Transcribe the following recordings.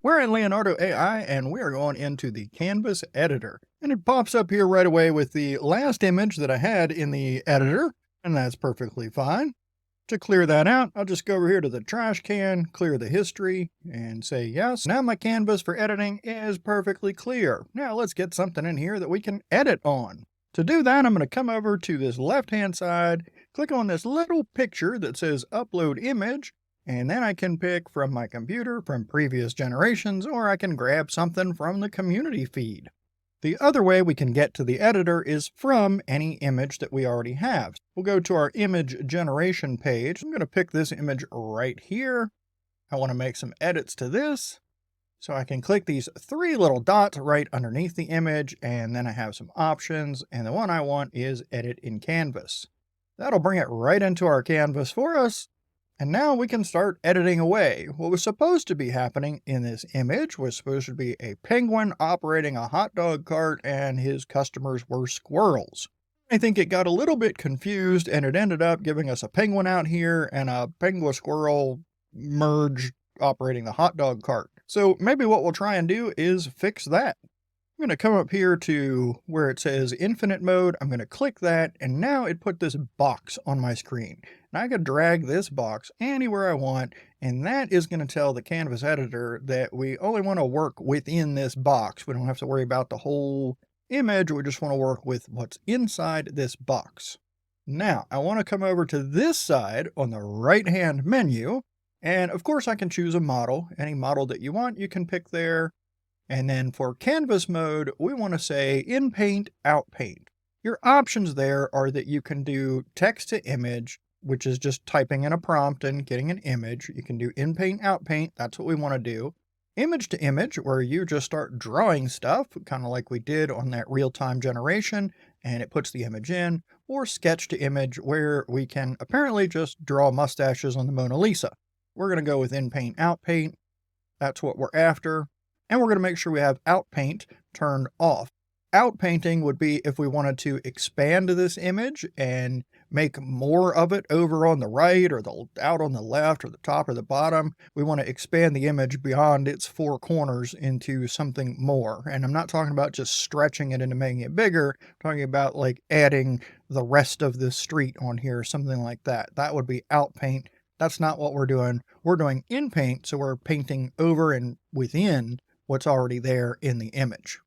We're in Leonardo AI and we are going into the Canvas Editor. And it pops up here right away with the last image that I had in the editor, and that's perfectly fine. To clear that out, I'll just go over here to the trash can, clear the history, and say yes. Now my canvas for editing is perfectly clear. Now let's get something in here that we can edit on. To do that, I'm going to come over to this left-hand side, click on this little picture that says Upload Image, and then I can pick from my computer from previous generations, or I can grab something from the community feed. The other way we can get to the editor is from any image that we already have. We'll go to our image generation page. I'm going to pick this image right here. I want to make some edits to this. So I can click these three little dots right underneath the image, and then I have some options, and the one I want is Edit in Canvas. That'll bring it right into our canvas for us. And now we can start editing away. What was supposed to be happening in this image was supposed to be a penguin operating a hot dog cart and his customers were squirrels. I think it got a little bit confused and it ended up giving us a penguin out here and a penguin squirrel merge operating the hot dog cart. So maybe what we'll try and do is fix that. I'm going to come up here to where it says infinite mode. I'm going to click that, and now it put this box on my screen. And I can drag this box anywhere I want, and that is going to tell the Canvas editor that we only want to work within this box. We don't have to worry about the whole image. We just want to work with what's inside this box. Now, I want to come over to this side on the right-hand menu, and of course I can choose a model. Any model that you want, you can pick there. And then for canvas mode, we want to say Inpaint, Outpaint. Your options there are that you can do text to image, which is just typing in a prompt and getting an image. You can do Inpaint, Outpaint. That's what we want to do. Image to image, where you just start drawing stuff, kind of like we did on that real-time generation, and it puts the image in. Or sketch to image, where we can apparently just draw mustaches on the Mona Lisa. We're going to go with Inpaint, Outpaint. That's what we're after. And we're going to make sure we have Outpaint turned off. Outpainting would be if we wanted to expand this image and make more of it over on the right or out on the left or the top or the bottom. We want to expand the image beyond its four corners into something more. And I'm not talking about just stretching it into making it bigger. I'm talking about like adding the rest of the street on here, something like that. That would be Outpaint. That's not what we're doing. We're doing Inpaint, so we're painting over and within what's already there in the image.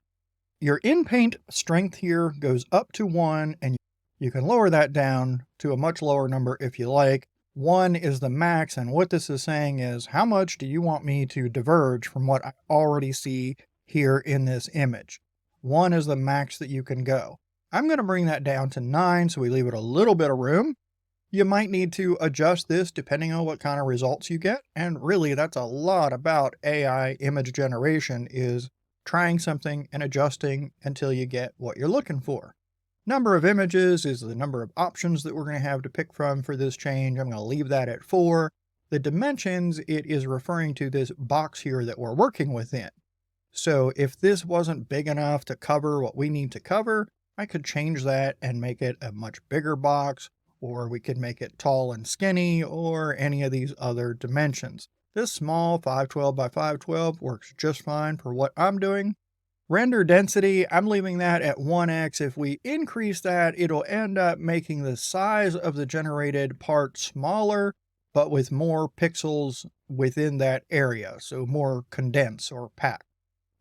Your Inpaint strength here goes up to 1, and you can lower that down to a much lower number if you like. 1 is the max, and what this is saying is, how much do you want me to diverge from what I already see here in this image? 1 is the max that you can go. I'm going to bring that down to 9, so we leave it a little bit of room. You might need to adjust this depending on what kind of results you get. And really, that's a lot about AI image generation, is trying something and adjusting until you get what you're looking for. Number of images is the number of options that we're going to have to pick from for this change. I'm going to leave that at 4. The dimensions, it is referring to this box here that we're working within. So if this wasn't big enough to cover what we need to cover, I could change that and make it a much bigger box. Or we could make it tall and skinny, or any of these other dimensions. This small 512 by 512 works just fine for what I'm doing. Render density, I'm leaving that at 1x. If we increase that, it'll end up making the size of the generated part smaller, but with more pixels within that area, so more condensed or packed.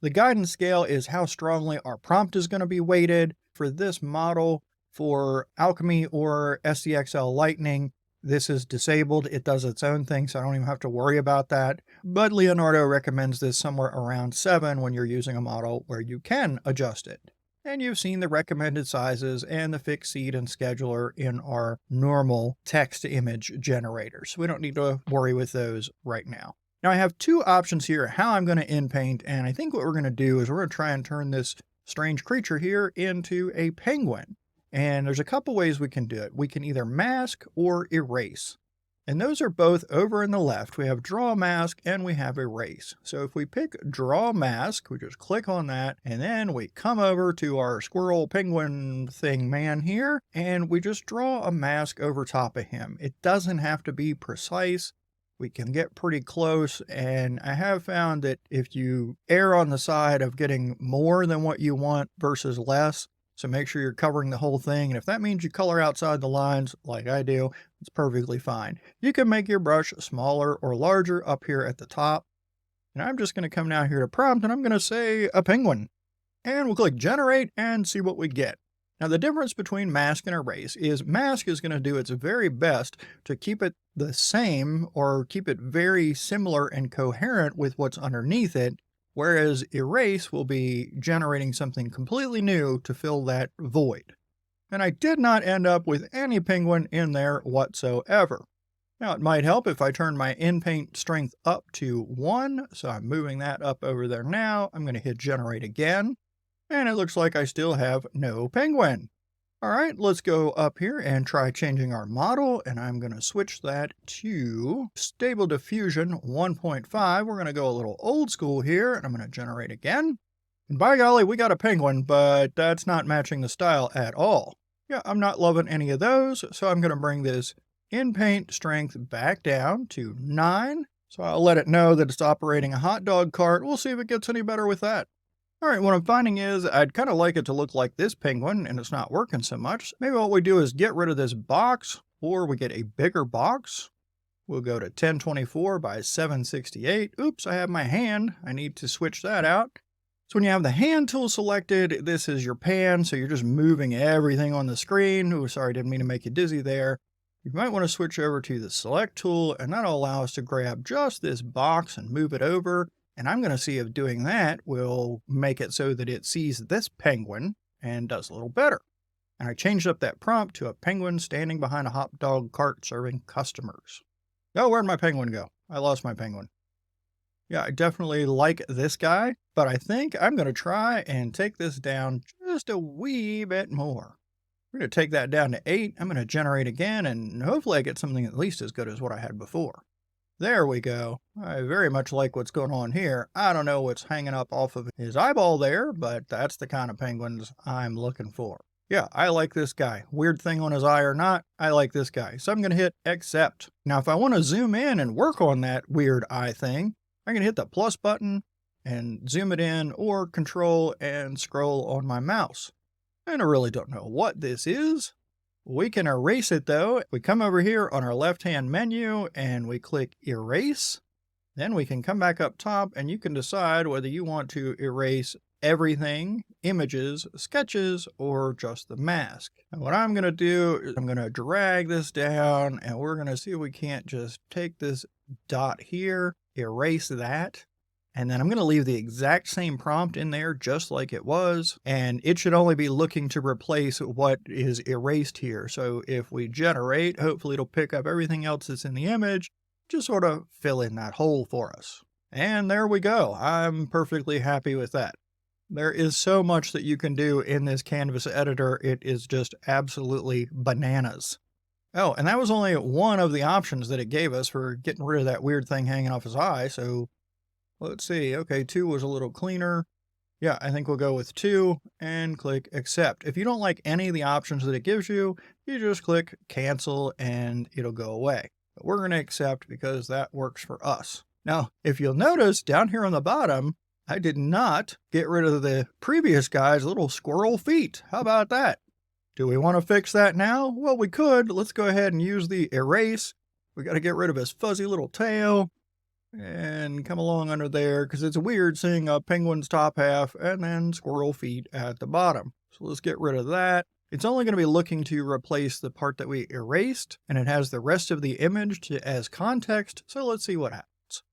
The guidance scale is how strongly our prompt is going to be weighted. For this model, for Alchemy or SDXL Lightning, this is disabled. It does its own thing, so I don't even have to worry about that. But Leonardo recommends this somewhere around 7 when you're using a model where you can adjust it. And you've seen the recommended sizes and the fixed seed and scheduler in our normal text-to-image generators. We don't need to worry with those right now. Now I have two options here how I'm going to inpaint, and I think what we're going to do is we're going to try and turn this strange creature here into a penguin. And there's a couple ways we can do it. We can either mask or erase. And those are both over in the left. We have draw mask and we have erase. So if we pick draw mask, we just click on that and then we come over to our squirrel penguin thing man here and we just draw a mask over top of him. It doesn't have to be precise. We can get pretty close, and I have found that if you err on the side of getting more than what you want versus less, so make sure you're covering the whole thing, and if that means you color outside the lines like I do, it's perfectly fine. You can make your brush smaller or larger up here at the top, and I'm just going to come down here to prompt, and I'm going to say a penguin, and we'll click generate and see what we get. Now, the difference between mask and erase is mask is going to do its very best to keep it the same or keep it very similar and coherent with what's underneath it, whereas erase will be generating something completely new to fill that void. And I did not end up with any penguin in there whatsoever. Now, it might help if I turn my Inpaint strength up to 1, so I'm moving that up over there now. I'm going to hit generate again. And it looks like I still have no penguin. All right, let's go up here and try changing our model, and I'm going to switch that to Stable Diffusion 1.5. We're going to go a little old school here, and I'm going to generate again. And by golly, we got a penguin, but that's not matching the style at all. Yeah, I'm not loving any of those, so I'm going to bring this Inpaint strength back down to 9. So I'll let it know that it's operating a hot dog cart. We'll see if it gets any better with that. All right, what I'm finding is I'd kind of like it to look like this penguin, and it's not working so much. Maybe what we do is get rid of this box, or we get a bigger box. We'll go to 1024 by 768. Oops, I have my hand. I need to switch that out. So when you have the hand tool selected, this is your pan, so you're just moving everything on the screen. Oh, sorry, didn't mean to make you dizzy there. You might want to switch over to the select tool, and that'll allow us to grab just this box and move it over. And I'm going to see if doing that will make it so that it sees this penguin and does a little better. And I changed up that prompt to a penguin standing behind a hot dog cart serving customers. Oh, where'd my penguin go? I lost my penguin. Yeah, I definitely like this guy, but I think I'm going to try and take this down just a wee bit more. We're going to take that down to 8. I'm going to generate again, and hopefully I get something at least as good as what I had before. There we go. I very much like what's going on here. I don't know what's hanging up off of his eyeball there, but that's the kind of penguins I'm looking for. Yeah, I like this guy. Weird thing on his eye or not, I like this guy. So I'm going to hit accept. Now, if I want to zoom in and work on that weird eye thing, I can hit the plus button and zoom it in, or control and scroll on my mouse. And I really don't know what this is. We can erase it though. We come over here on our left-hand menu and we click erase. Then we can come back up top and you can decide whether you want to erase everything, images, sketches, or just the mask. And what I'm going to do is I'm going to drag this down, and we're going to see if we can't just take this dot here, erase that. And then I'm going to leave the exact same prompt in there just like it was. And it should only be looking to replace what is erased here. So if we generate, hopefully it'll pick up everything else that's in the image, just sort of fill in that hole for us. And there we go. I'm perfectly happy with that. There is so much that you can do in this Canvas editor. It is just absolutely bananas. Oh, and that was only one of the options that it gave us for getting rid of that weird thing hanging off his eye. So let's see. Okay, 2 was a little cleaner. Yeah, I think we'll go with 2 and click accept. If you don't like any of the options that it gives you, you just click cancel and it'll go away. But we're going to accept because that works for us. Now, if you'll notice down here on the bottom, I did not get rid of the previous guy's little squirrel feet. How about that? Do we want to fix that now? Well, we could. Let's go ahead and use the erase. We got to get rid of his fuzzy little tail. And come along under there, because it's weird seeing a penguin's top half and then squirrel feet at the bottom. So let's get rid of that. It's only going to be looking to replace the part that we erased, and it has the rest of the image as context, so let's see what happens.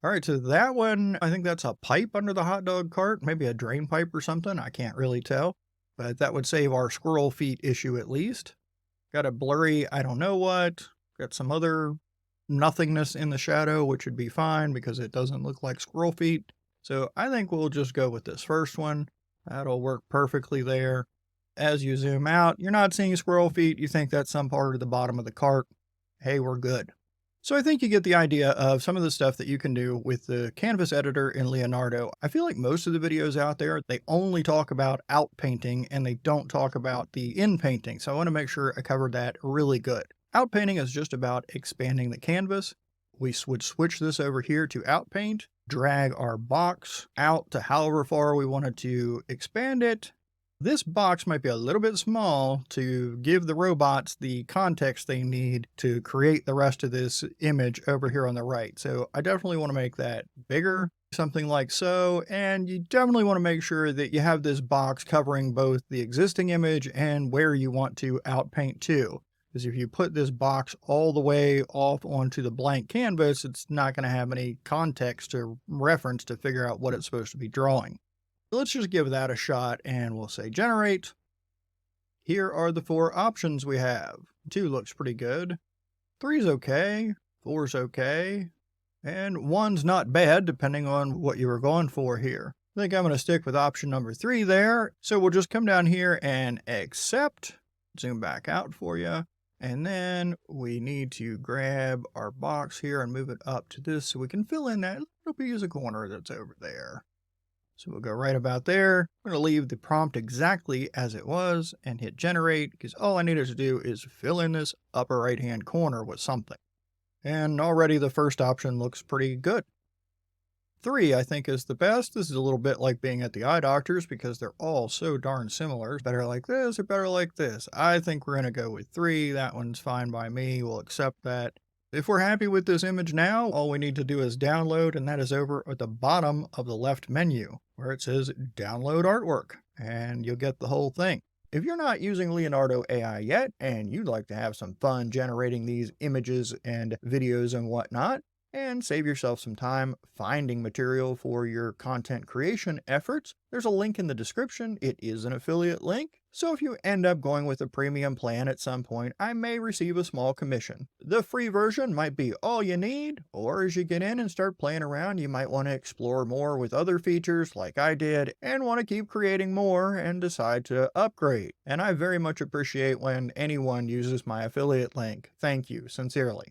All right, so that one, I think that's a pipe under the hot dog cart, maybe a drain pipe or something, I can't really tell, but that would save our squirrel feet issue at least. Got a blurry, I don't know what, got some other nothingness in the shadow, which would be fine because it doesn't look like squirrel feet. So I think we'll just go with this first one. That'll work perfectly there. As you zoom out, you're not seeing squirrel feet. You think that's some part of the bottom of the cart. Hey, we're good. So I think you get the idea of some of the stuff that you can do with the Canvas editor in Leonardo. I feel like most of the videos out there, they only talk about outpainting and they don't talk about the inpainting. So I want to make sure I covered that really good. Outpainting is just about expanding the canvas. We would switch this over here to Outpaint, drag our box out to however far we wanted to expand it. This box might be a little bit small to give the robots the context they need to create the rest of this image over here on the right. So I definitely want to make that bigger, something like so. And you definitely want to make sure that you have this box covering both the existing image and where you want to outpaint to. Because if you put this box all the way off onto the blank canvas, it's not going to have any context or reference to figure out what it's supposed to be drawing. Let's just give that a shot and we'll say generate. Here are the 4 options we have. 2 looks pretty good. 3's okay. 4's okay. And 1's not bad depending on what you were going for here. I think I'm going to stick with option number 3 there. So we'll just come down here and accept. Zoom back out for you. And then we need to grab our box here and move it up to this so we can fill in that little piece of corner that's over there. So we'll go right about there. I'm going to leave the prompt exactly as it was and hit generate because all I needed to do is fill in this upper right hand corner with something. And already the first option looks pretty good. 3, I think, is the best. This is a little bit like being at the eye doctor's because they're all so darn similar. Better like this or better like this. I think we're going to go with 3. That one's fine by me. We'll accept that. If we're happy with this image now, all we need to do is download, and that is over at the bottom of the left menu where it says download artwork, and you'll get the whole thing. If you're not using Leonardo AI yet, and you'd like to have some fun generating these images and videos and whatnot, and save yourself some time finding material for your content creation efforts, there's a link in the description. It is an affiliate link. So if you end up going with a premium plan at some point, I may receive a small commission. The free version might be all you need, or as you get in and start playing around, you might want to explore more with other features like I did and want to keep creating more and decide to upgrade. And I very much appreciate when anyone uses my affiliate link. Thank you, sincerely.